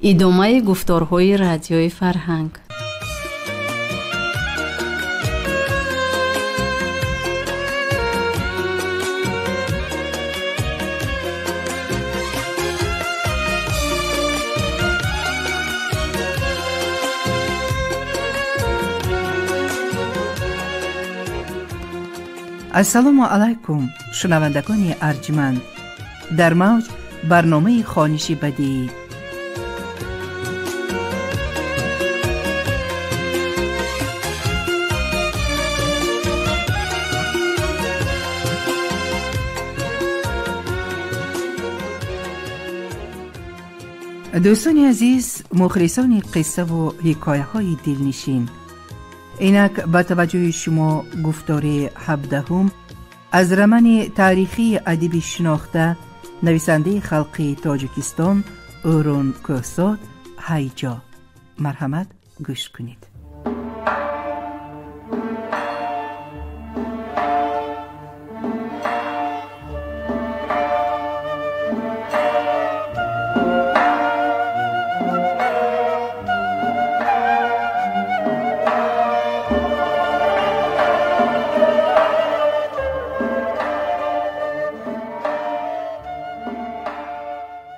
ادامه گفتارهای رادیوی فرهنگ. السلام علیکم شنوندگان ارجمند. در موج برنامه خوانشی بدیعی. دوستان عزیز، مخلصان قصه و حکایه های دلنشین، اینک با توجه شما گفتار 17 از رمن تاریخی ادیب شناخته نویسنده خلقی تاجیکستان اورون کوهزاد هایجا. مرحمت گوش کنید.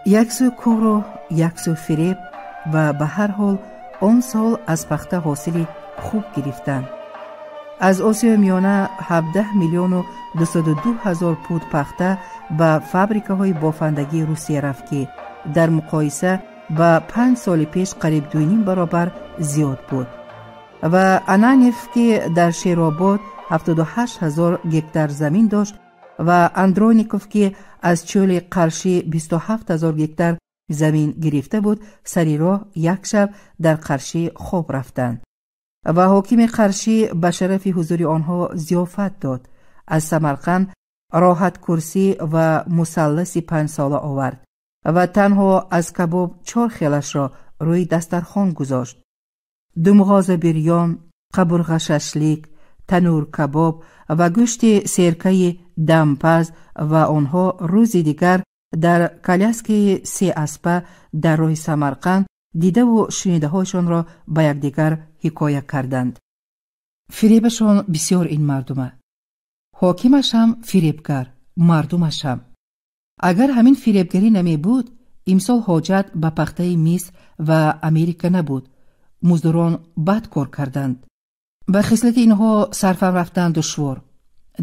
یک سو کورو، یک سو فریب و به هر حال آن سال از پخته حاصلی خوب گرفتند. از آسیا میانه 17 میلیون و 202 هزار پود پخته به فابریکه های بافندگی روسیه رفت که در مقایسه با 5 سال پیش قریب 2.5 برابر زیاد بود. و انانیف که در شیرآباد 78 هزار گکتار زمین داشت و اندرونیکوف که از چول قرشی 27 هزار گکتار زمین گرفته بود، سری راه یک شب در قرشی خواب رفتند و حاکم قرشی به شرف حضور آنها ضیافت داد. از سمرقند راحت کرسی و مثلثی 5 ساله آورد و تنها از کباب 4 خیلش را روی دسترخوان گذاشت. 2 مغازه بریان، قبرغه ششلیک، تنور کباب و گوشت سرکه دمپز و آنها روز دیگر در کالسکه 3 اسبه در راه سمرقند دیده و شنیده هایشان را به یکدیگر حکایه کردند. فریبشان بسیار این مردمه. حاکمش هم فریبگر، مردمش هم. اگر همین فریبگری نمی بود، امسال حاجت به پخته مصر و امریکا نبود. مزدوران بد کار کردند. به خصلت اینها صرفا رفتن دشوار.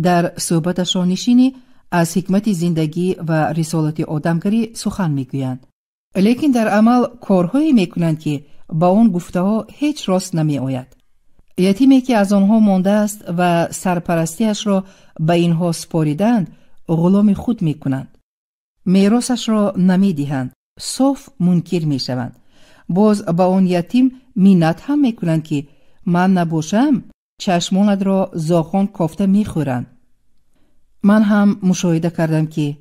در صحبتشان نشینی از حکمت زندگی و رسالت آدمگری سخن میگویند، لیکن در عمل کارهایی میکنند که با اون گفته ها هیچ راست نمی آید. یتیمی که از آنها مانده است و سرپرستیش را به اینها سپاریدند غلام خود میکنند. میراثش را نمی دهند، صاف منکر میشوند. باز با اون یتیم منت هم میکنند که من نباشم چشمانت را زاخان کافته میخورند. من هم مشاهده کردم که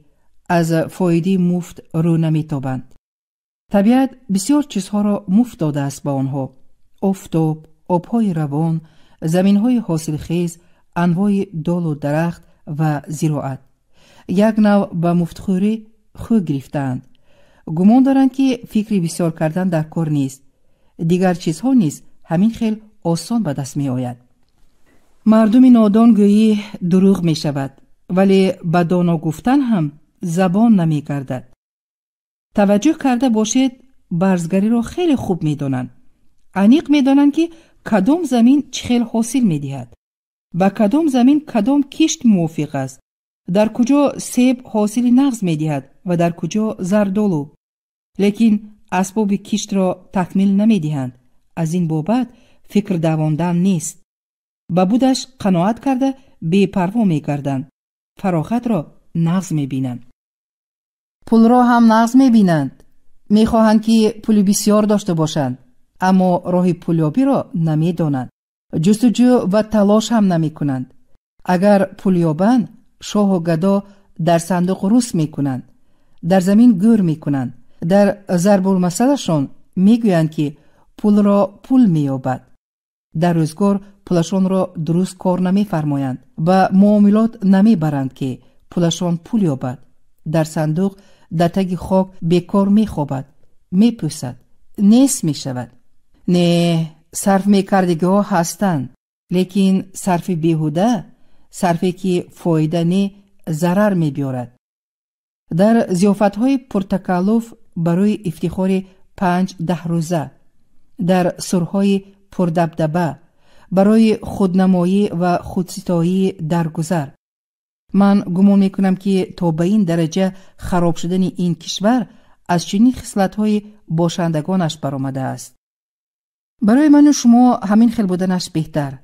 از فایده مفت رو نمیتابند. طبیعت بسیار چیزها را مفت داده است با آنها: آفتاب، آبهای روان، زمینهای حاصلخیز، انواع دال و درخت و زراعت. یک نوع به مفتخوری خو گرفتند. گمان دارند که فکری بسیار کردن در کار نیست. دیگر چیزها نیست همین خیل آسان به دست می آید. مردم نادان گویی دروغ می شود، ولی به دانا گفتن هم زبان نمی گردد. توجه کرده باشید، برزگری را خیلی خوب می دانند. انیق می دانند که کدام زمین چه حاصل می دهد، با کدام زمین کدام کشت موافق است، در کجا سیب حاصل نغز می دهد و در کجا زردالو. لیکن اسباب کشت را تکمیل نمی دهند. از این بابت فکر دواندن نیست. با بودش قناعت کرده بی پروا می گردند. فراغت را نغز می بینند. پول را هم نغز می بینند. می خواهند که پول بسیار داشته باشند، اما راه پولیابی را نمی دانند. جستجو و تلاش هم نمی کنند. اگر پول یابند، شاه و گدا در صندوق روس می کنند، در زمین گور می کنند. در ضرب المثلشان می گویند که پول را پول می یابد. در روزگار پولشان را درست کار نمی فرمایند و معاملات نمی برند که پولشان پول یابد. در صندوق در تگ خاک بیکار می خوابد، می پوسد، نصف می شود. نه، صرف می کردگی ها هستند، لیکن صرف بیهوده، صرفی که فایده نه ضرر می بیارد. در زیافت های پرتکلف برای افتخار 5-10 روزه، در سرهای پردبدبه، برای خودنمایی و خودستایی درگذر، من گمان میکنم که تا به این درجه خراب شدن این کشور از چنین خصلت‌های باشندگانش برآمده است. برای من و شما همین خیل بودنش بهتر.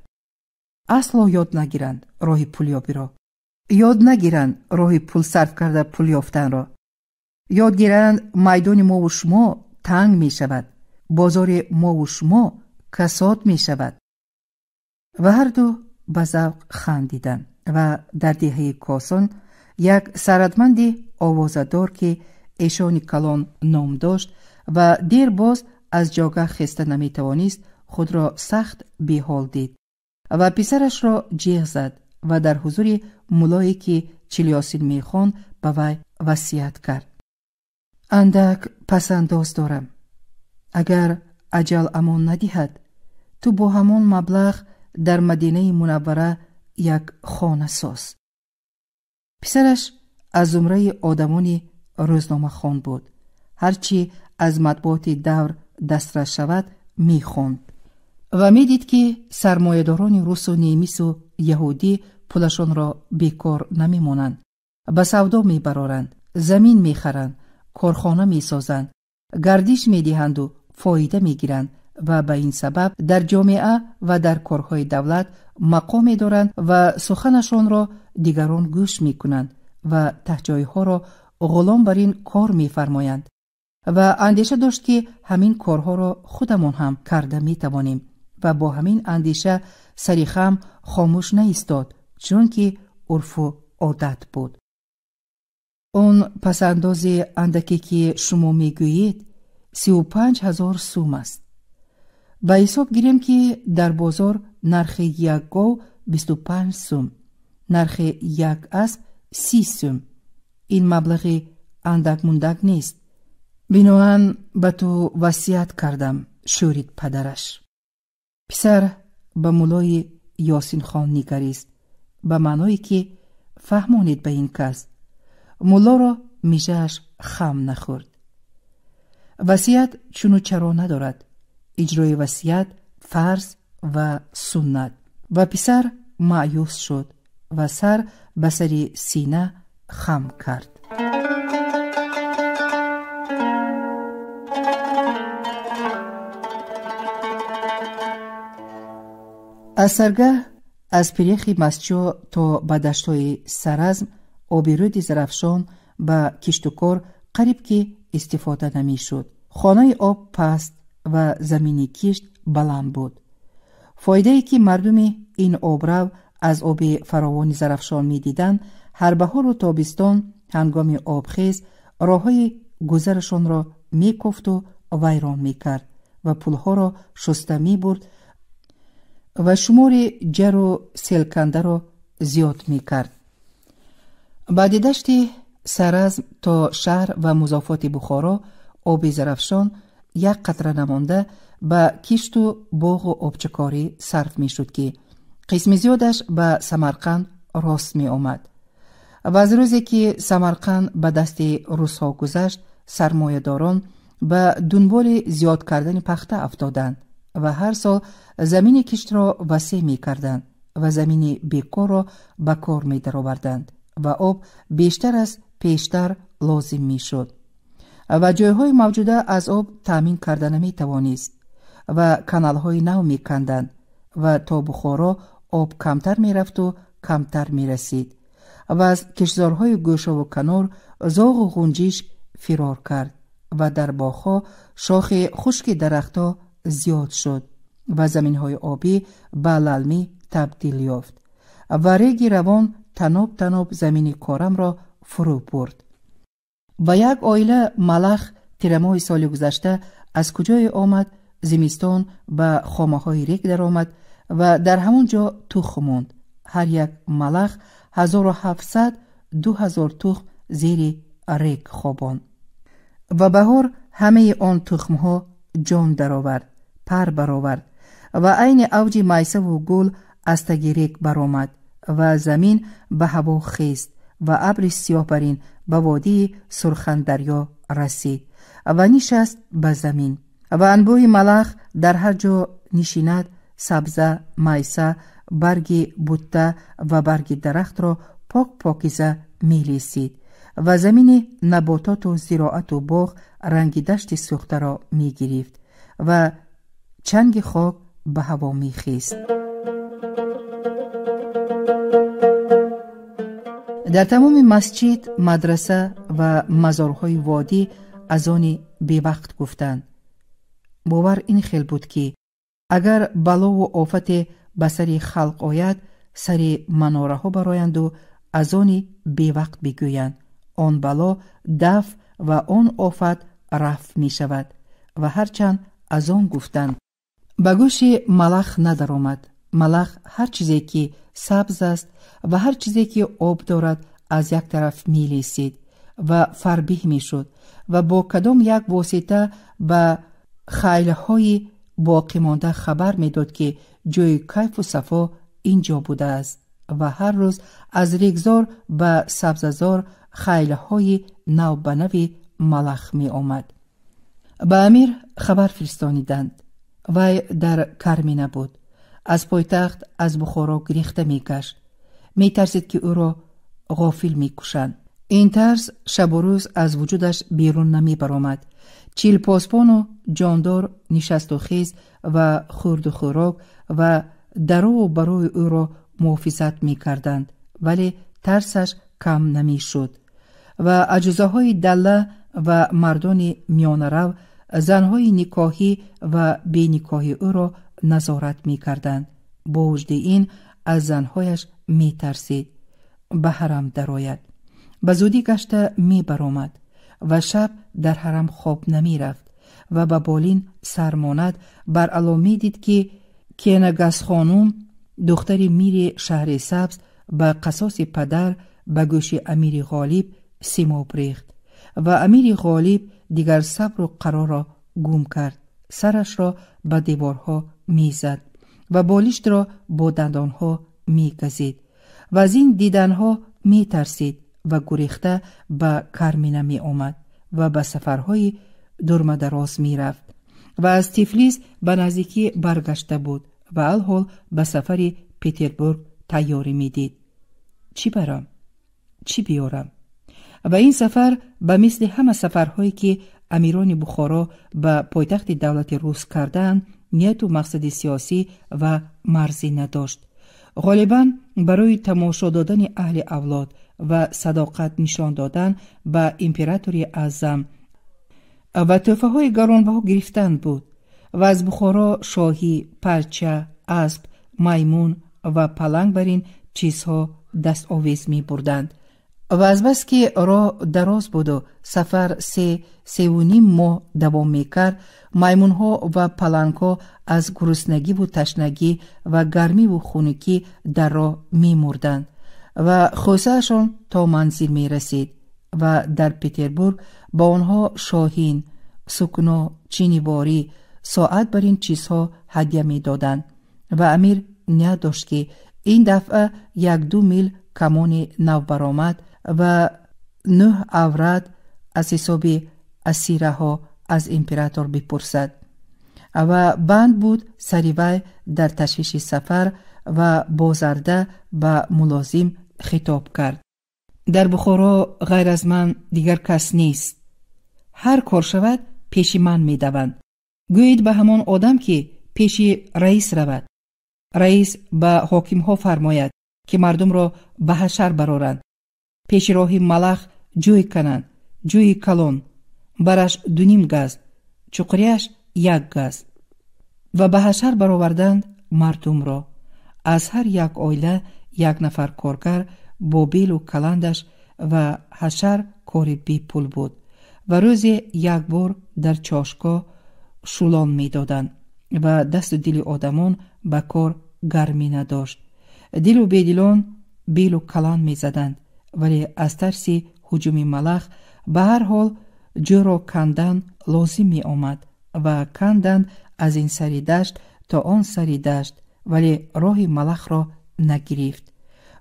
اصلا یاد نگیرند راه پولیابی را، یاد نگیرند راه پول صرف کرده پول یافتن را، یاد گیرند میدان ما و شما تنگ می شود، بازار ما و شما کساد می شود. و هر دو به ذوق خندیدند و در دهه کاسان یک سردمند آوازدار که ایشان کلان نام داشت و دیر باز از جاگه خسته نمی توانست خود را سخت بیحال دید و پسرش را جیغ زد و در حضور ملایی که چلیاسین می خواند به وی وصیت کرد. اندک پسنداز دارم. اگر اجل امان ندهد، تو با همان مبلغ در مدینه منوره یک خانه ساز. پسرش از زمره آدمان روزنامه خوان بود. هرچی از مطبوعات دور دسترس شود می خوند و می دید که سرمایه‌داران روس و نیمیس و یهودی پولشان را بیکار نمی مانند. به سودا می برارند، زمین می خرند، کارخانه می سازند، گردش می دهند و فایده می گیرند و به این سبب در جامعه و در کارهای دولت مقامی دارند و سخنشان را دیگران گوش می کنند و تحجایها را غلام بر این کار می فرمایند و اندیشه داشت که همین کارها را خودمان هم کرده می توانیم و با همین اندیشه سریخم خاموش نایستاد، چون که عرف و عادت بود. اون پسنداز اندکی که شما می گویید 35,000 سوم است. به حساب گیریم که در بازار نرخ یک گاو 25 سوم، نرخ یک اسب 30 سوم. این مبلغ اندک مندک نیست. بنابراین به تو وصیت کردم، شورید پدرش. پسر به مولای یاسین خان نگریست، به معنایی که فهمانید به این کس. مولا را میجهش خم نخورد. وصیت چونو چرا ندارد. اجرای وصیت فرض و سنت. و پسر مایوس شد و سر به سر سینه خم کرد. از سرگه از پریخی مسجو تا به دشتای سرزم آبیرود زرفشان به کشتوکار قریب که استفاده نمی شد. خانه آب پست و زمینی کشت بلند بود. فایده ای که مردم این آبرو از آب فراوان زرفشان می دیدن، هر بهار و تابستان هنگام آبخیز راههای گذرشان را می کفت و ویران می کرد و پلها را شسته می برد و شمار جر و سیلکنده را زیاد می کرد. بعد دشت سرزم تا شهر و مضافات بخارا آب زرفشان یک قطره نمانده به کشت و باغ و آبچکاری صرف می شد که قسم زیادش به سمرقند راست می آمد. و از روزی که سمرقند به دست روس‌ها گذشت، سرمایه داران به دنبال زیاد کردن پخته افتادند و هر سال زمین کشت را وسیع می کردند و زمین بیکار را به کار می درآوردند و آب بیشتر از پیشتر لازم می شد و جایهای موجوده از آب تامین کرده نمی توانست و کانالهای نو می کندند و تا بخارا آب کمتر می رفت و کمتر می رسید و از کشزارهای گوشه و کنار زاغ و غنجیش فرار کرد و در باغ‌ها شاخ خشک درختها زیاد شد و زمینهای آبی به للمی تبدیل یافت و ریگ روان تناب زمین کارم را فرو برد. با یک عائله ملخ تیرماه سال گذشته از کجای آمد زمستان به خامه های ریگ در آمد و در همون جا تخم ماند. هر یک ملخ 1700-2000 تخم زیر ریگ خواباند و بهار همه آن تخم ها جان درآورد، پر برآورد و عین اوج میسه و گل از تگریک برآمد و زمین به هوا خیست و ابر سیاه‌برین به وادی سرخندریا رسید و نشست به زمین و انبوه ملخ در هر جا نشیند سبزه، میسه، برگ بوته و برگ درخت را پاکیزه میلیسید و زمین نباتات و زراعت و باغ رنگ دشت سوخته را میگرفت و چنگ خاک به هوا میخیست. در تمام مسجد، مدرسه و مزارهای وادی از آن بی وقت گفتند. باور این خیل بود که اگر بلا و آفت به سر خلق آید، سر مناره ها برآیند و از آن بی وقت بگویند آن بلا دفع و آن آفت رفع می شود و هرچند از آن گفتند. به گوش ملخ ندر آمد. ملخ هر چیزی که سبز است و هر چیزی که آب دارد از یک طرف می لیسید و فربه می شد و با کدام یک واسطه به خیلهای باقی مانده خبر می داد که جای کیف و صفا اینجا بوده است و هر روز از ریگزار به سبززار خیلهای نو به نوی ملخ می آمد. به امیر خبر فرستانیدند. وی در کرمینه بود. از پایتخت از بخارا گریخته می گشت. می ترسید که او را غافل می کشند. این ترس شب و روز از وجودش بیرون نمی برآمد. چیل پاسبان و جاندار نشست و خیز و خورد و خوراک و درو و بروی او را محافظت می کردند، ولی ترسش کم نمی شد و اجزاهای دله و مردان میانرو، زنهای نکاحی و بی نکاحی او را نظارت می کردند. با وجود این از زنهایش می ترسید به حرم درآید. به زودی گشته می برآمد و شب در حرم خواب نمی رفت و به بالین سرماند بر علامی دید که کینگس خانم دختر میر شهر سبز به قصاص پدر به گوش امیر غالب سیماب ریخت و امیر غالب دیگر صبر و قرار را گم کرد. سرش را به دیوارها می زد و بالشت را با دندانها می گزید و از این دیدنها می ترسید و گریخته به کرمینه می آمد و به سفرهای دورمدراز می رفت و از تیفلیس به نزدیکی برگشته بود و الحال به سفر پتربورگ تیاری می دید. چی برم؟ چی بیارم؟ و این سفر به مثل همه سفرهایی که امیران بخارا به پایتخت دولت روس کردند نیت و مقصد سیاسی و مرزی نداشت. غالباً برای تماشا دادن اهل اولاد و صداقت نشان دادن به امپراتوری اعظم و تحفه های گرانبها گرفتن بود و از بخارا شاهی، پرچه، اسب، میمون و پلنگ بر این چیزها دست آویز می بردند و از بس که راه دراز بود و سفر 3.5 ماه دوام می کرد، میمون ها و پلنگ ها از گرسنگی و تشنگی و گرمی و خنکی در راه می مردند و خوصهشان تا منزل می رسید و در پتربورگ با آنها شاهین، سکنا، چینیواری، ساعت بر این چیزها هدیه می دادند و امیر نیت داشت که این دفعه 1-2 میل کمان نو برآمد و 9 اورد از حساب اسیره ها از امپراتور بپرسد و بند بود سری وی در تشویش سفر و بازرده به ملازم خطاب کرد. در بخارا غیر از من دیگر کس نیست. هر کار شود پیش من می دوند. گویید به همان آدم که پیش رئیس رود. رئیس به حاکم ها فرماید که مردم را به حشر برارند. پیش راه ملخ جوی کنند، جوی کلان، برش 2.5 گز، چقریش 1 گز و به حشر برآوردند مردم را. از هر یک عائله 1 نفر کارگر با بیل و کلندش و حشر کار بی پول بود و روزی 1 بار در چاشگاه شولان می دادند و دست و دل آدمان به کار گرمی نداشت. دل و بیدلان بیل و کلند می زدند، ولی از ترس هجوم ملخ به هر حال جو را کندن لازم می آمد و کندند از این سری دشت تا آن سری دشت، ولی راه ملخ را نگرفت.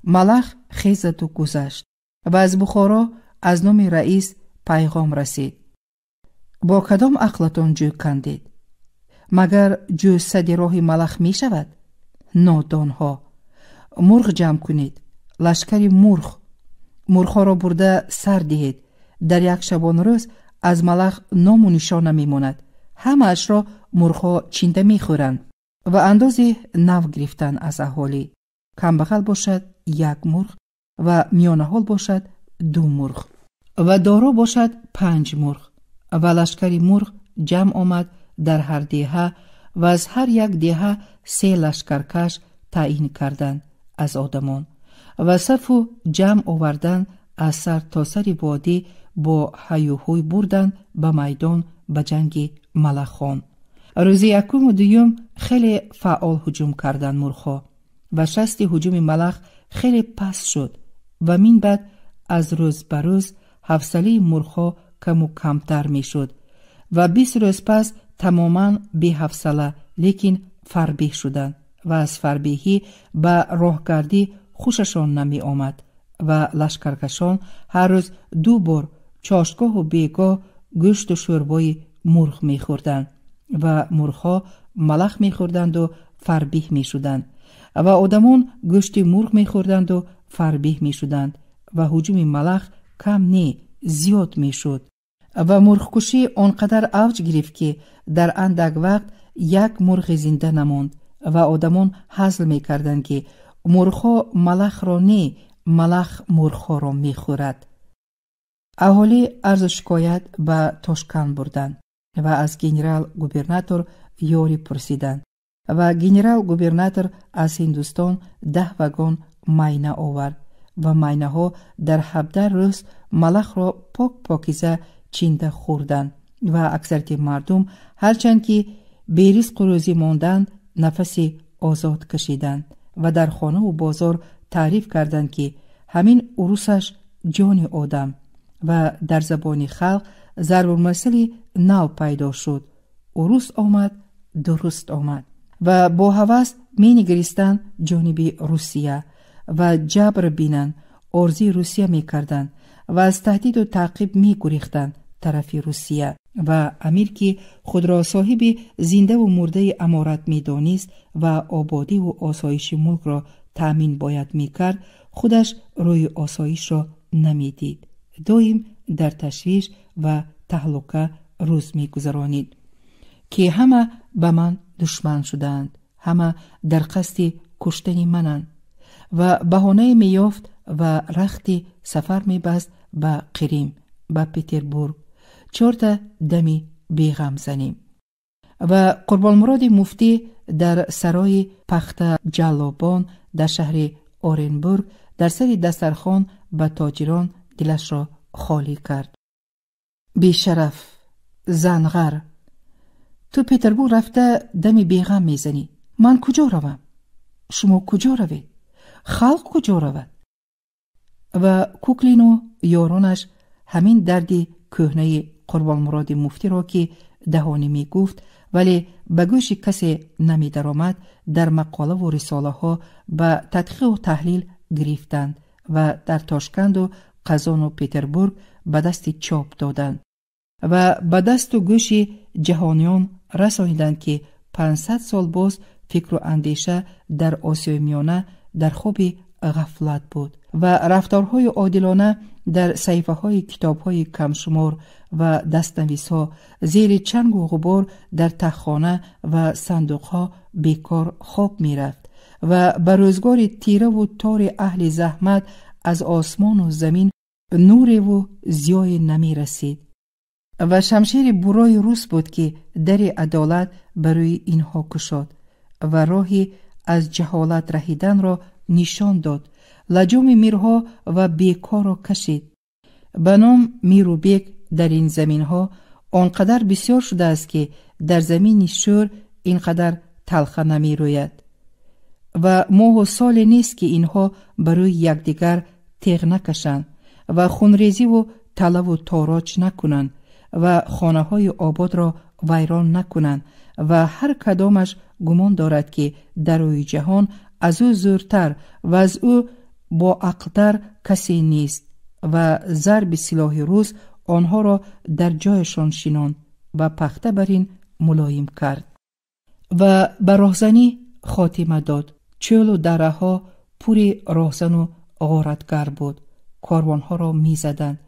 ملخ خیزد و گذشت و از بخارا از نام رئیس پیغام رسید: با کدام عقلتان جو کندید؟ مگر جو صد راه ملخ می شود؟ نادانها! مرغ جمع کنید، لشکری مرغ را برده سر دهید. در یک شبان روز از ملخ نام و نشان نمی ماند. همه اش را مرغ چینده می خورند و اندازه نو گرفتن از اهالی. کمبغل باشد یک مرغ و میانه حال باشد 2 مرغ و دارا باشد 5 مرغ. و لشکری مرغ جمع آمد در هر دهه و از هر یک دهه 3 لشکرکش تعیین کردند از آدمان و صف و جمع آوردن از سر تا سر وادی با هیوهوی بردن به میدان به جنگ ملخان. روز یکم و دوم خیلی فعال هجوم کردند مرغها و شست هجوم ملخ خیلی پس شد و من بعد از روز به روز حوصله مرغها کم و کمتر می شد و 20 روز پس تماما بی حوصله لیکن فربه شدند و از فربهی به راهگردی خوششان نمی آمد و لشکرکشان هر روز 2 بار چاشتگاه و بیگاه گوشت و شوربای مرغ می خوردند و مرغها ملخ می خوردند و فربه می شدند و آدمان گوشت مرغ می خوردند و فربه می شدند و هجوم ملخ کم نه زیاد می شد و مرغ کشی آنقدر اوج گرفت که در اندک وقت یک مرغ زنده نماند و آدمان حزل می کردند که مرغها ملخ را نه، ملخ مرغها را می خورد. اهالی عرض شکایت به تاشکند بردند و از گنرال گوبرناتور یاری پرسیدند و گنرال گوبرناتور از هندوستان 10 واگن مایه آورد و مایه ها در 17 روز ملخ را پاکیزه چینده خوردند و اکثریت مردم هرچند که بی‌رزق و روزی ماندند نفسی آزاد کشیدند و در خانه و بازار تعریف کردند که همین عروسش جان آدم و در زبان خلق ضرب المثل نو پیدا شد: عروس آمد درست آمد. و با هوس می نگریستند جانب روسیه و جبر بینند عرضی روسیه می کردند و از تهدید و تعقیب می گریختند طرف روسیه و امیر که خود را صاحب زنده و مرده امارت می دانست و آبادی و آسایش ملک را تأمین باید می کرد، خودش روی آسایش را نمی دید. دایم در تشویش و تهلکه روز می گذرانید که همه به من دشمن شدند، همه در قصد کشتن منند و بهانه می یافت و رختی سفر می بست به قریم، به پتربورگ، 4 دمی بیغم زنیم. و قربان مراد مفتی در سرای پخت جلابان در شهر اورنبورگ در سر دسترخوان به تاجران دلش را خالی کرد. بی شرف، زنغر، تو پتربورگ رفته دمی بیغم میزنی، من کجا روم؟ شما کجا روید؟ خلق کجا رود؟ و کوکلین و یارانش همین دردی کهنه قربان مراد مفتی را که دهانی می گفت ولی به گوش کسی نمی در آمد در مقاله و رساله ها به تدقیق و تحلیل گرفتند و در تاشکند و قزان و پتربورگ به دست چاپ دادند و به دست و گوش جهانیان رسانیدند که 500 سال باز فکر و اندیشه در آسیای میانه در خواب غفلت بود و رفتارهای عادلانه در صحیفه های کتاب های کمشمار و دستنویس ها زیر چنگ و غبار در تخانه و صندوق ها بیکار خواب می رفت و به روزگار تیره و تار اهل زحمت از آسمان و زمین نور و ضیای نمی رسید و شمشیر برای روس بود که در عدالت برای اینها کشاد و راهی از جهالت رهیدن را نشان داد. لجام میرها و بیکار را کشید. به نام میر و بیک در این زمین ها آنقدر بسیار شده است که در زمین شور اینقدر تلخ نمی روید و ماه و سال نیست که اینها برای یکدیگر تیغ نکشند و خونریزی و طلب و تاراج نکنند و خانه های آباد را ویران نکنند و هر کدامش گمان دارد که در روی جهان از او زورتر و از او با عقلتر کسی نیست و ضرب سلاح روز آنها را در جایشان شیناند و پخته بر این ملایم کرد و به راهزنی خاتمه داد. چول و دره ها پوری راهزن و غارتگر بود. کاروانها را می زدند،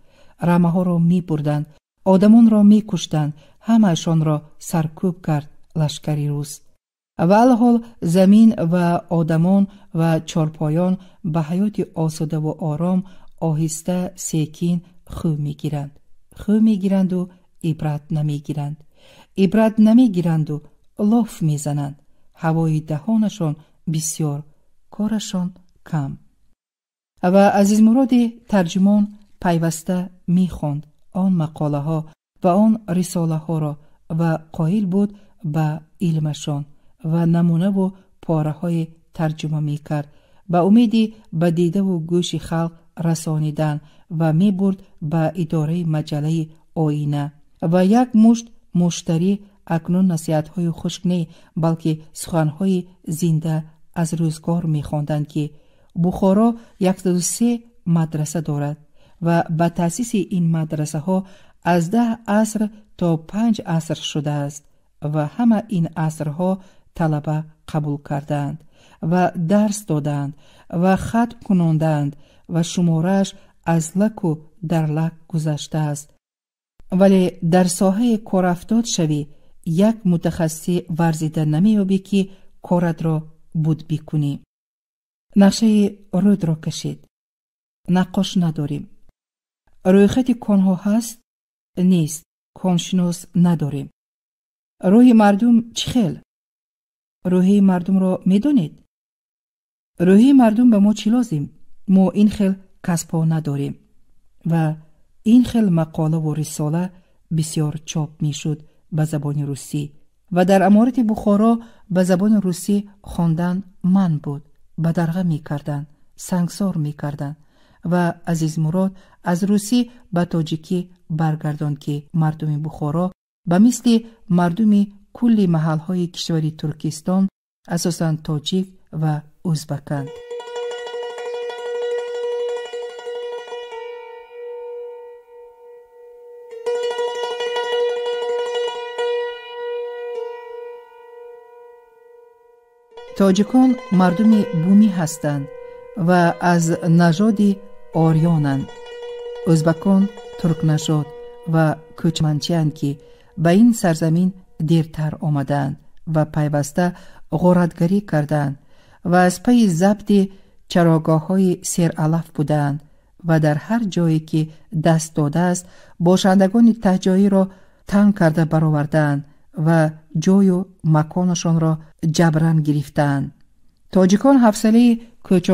رمه ها را می بردند، آدمان را می کشتند، همهشان را سرکوب کرد لشکری روز. و الحال زمین و آدمان و چارپایان به حیات آسوده و آرام آهسته سیکین خو می گیرند. خو می گیرند و عبرت نمی گیرند. عبرت نمی گیرند و لاف می زنند. هوای دهانشان بسیار، کارشان کم. و عزیز مراد ترجمان پیوسته می خواند آن مقاله ها و آن رساله ها را و قائل بود به علمشان و نمونه و پاره های ترجمه می کرد به امیدی به دیده و گوش خلق رسانیدن و می برد به اداره مجله آینه و یک مشت مشتری اکنون نصیحت های خشک نی بلکه سخن های زنده از روزگار می خواندند که بخارا 103 مدرسه دارد و به تأسیس این مدرسه ها از 10 عصر تا 5 عصر شده است و همه این عصرها طلبه قبول کردند و درس دادند و ختم کناندند و شمارش از لک و در لک گذشته است. ولی در ساحه کار افتاد شوی یک متخصص ورزیده نمی‌یابی که کارت را بود بکنی. نقشه رود را کشید. نقاش نداریم. رویخط کانها هست؟ نیست. کانشناس نداریم. روح مردم چی خیل؟ روح مردم را میدونید؟ روح مردم به ما چی لازم؟ ما این خیل کسبا نداریم. و این خیل مقاله و رساله بسیار چاپ می شد به زبان روسی و در امارت بخارا به زبان روسی خواندن من بود. بدرغه می کردن، سنگسار می کردن و عزیز مراد از روسی به تاجیکی برگردان که مردم بخارا به مثل مردم کلی محلهای کشور ترکستان اساساً تاجیک و ازبکند. تاجیکان مردم بومی هستند و از نژاد آریانند. ازبکان ترک نژاد و کوچمنچی‌اند که به این سرزمین دیرتر آمدند و پیوسته غارتگری کردند و از پی ضبط چراگاه‌های سیرعلف بودند و در هر جایی که دست داده است باشندگان تهجایی را تنگ کرده برآوردند و جای و مکانشان را جبران گرفتند. تاجیکان حوصله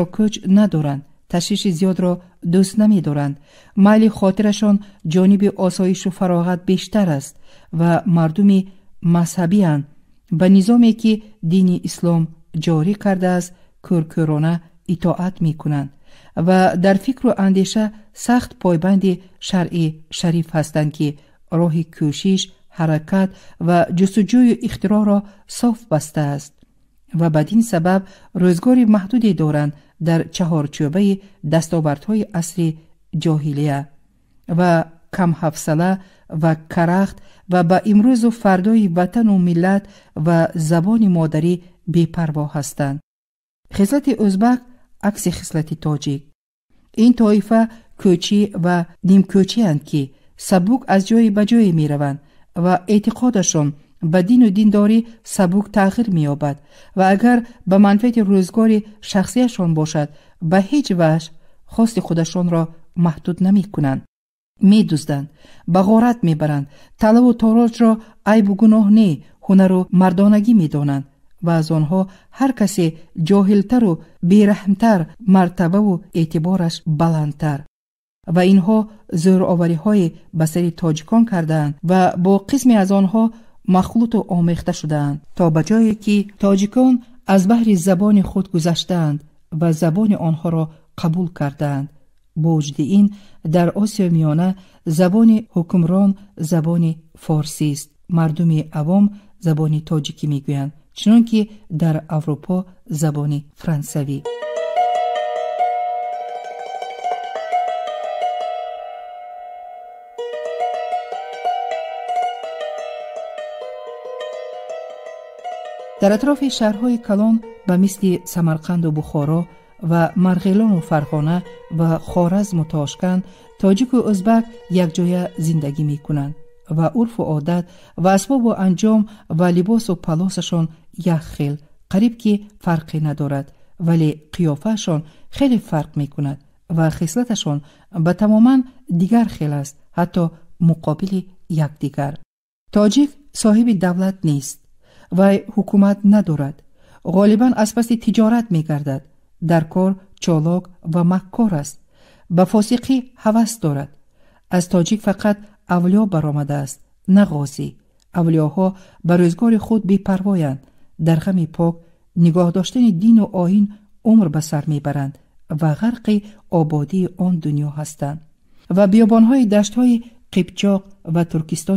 کوچ ندارند، تشویش زیاد را دوست نمی دارند. میل خاطرشان جانب آسایش و فراغت بیشتر است و مردمی مذهبی اند. به نظامی که دین اسلام جاری کرده است کورکورانه اطاعت می کنند و در فکر و اندیشه سخت پایبند شرع شریف هستند که راه کوشش، حرکت و جستجوی اختراع را صاف بسته است و بدین سبب روزگار محدودی دارند در چهارچوبه دستاوردهای عصر جاهلیه و کم حوصله و کرخت و به امروز و فردای وطن و ملت و زبان مادری بی‌پروا هستند. خصلت ازبک عکس خصلت تاجیک. این طایفه کوچی و نیم کوچی اند که سبک از جای به جای می روند و اعتقادشان به دین و دینداری سبک تغییر می یابد و اگر به منفعت روزگار شخصیشان باشد به هیچ وجه خواست خودشان را محدود نمی کنند. می دزدند، به غارت می برند، طلا و تاراج را عیب و گناه نه، هنر و مردانگی می دانند و از آنها هر کسی جاهلتر و بیرحمتر مرتبه و اعتبارش بلندتر. و اینها زورآوری های به سر تاجیکان کردند و با قسمی از آنها مخلوط و آمیخته شدند تا به جایی که تاجیکان از بحر زبان خود گذشتند و زبان آنها را قبول کردند. با وجود این در آسیا میانه زبان حکمران زبان فارسی است مردم عوام زبان تاجیکی میگویند، چنانکه در اروپا زبان فرانسوی. در اطراف شهرهای کلان به مثل سمرقند و بخارا و مرغیلان و فرغانه و خوارزم و تاشکند، تاجیک و ازبک یک جای زندگی می کنند و عرف و عادت و اسباب و انجام و لباس و پلاسشان یک خیل، قریب که فرقی ندارد، ولی قیافهشان خیلی فرق می کند و خصلتشان به تماما دیگر خیل است، حتی مقابل یک دیگر. تاجیک صاحب دولت نیست و حکومت ندارد. غالباً از پس تجارت می گردد. در کار چالاک و مکار است. به فاسقی هوس دارد. از تاجیک فقط اولیا برآمده است، نه غازی. اولیاها به روزگار خود بی‌پروایند. در غم پاک نگاه داشتن دین و آیین عمر به سر می برند و غرق آبادی آن دنیا هستند و بیابانهای دشتهای قیپچاق و ترکستان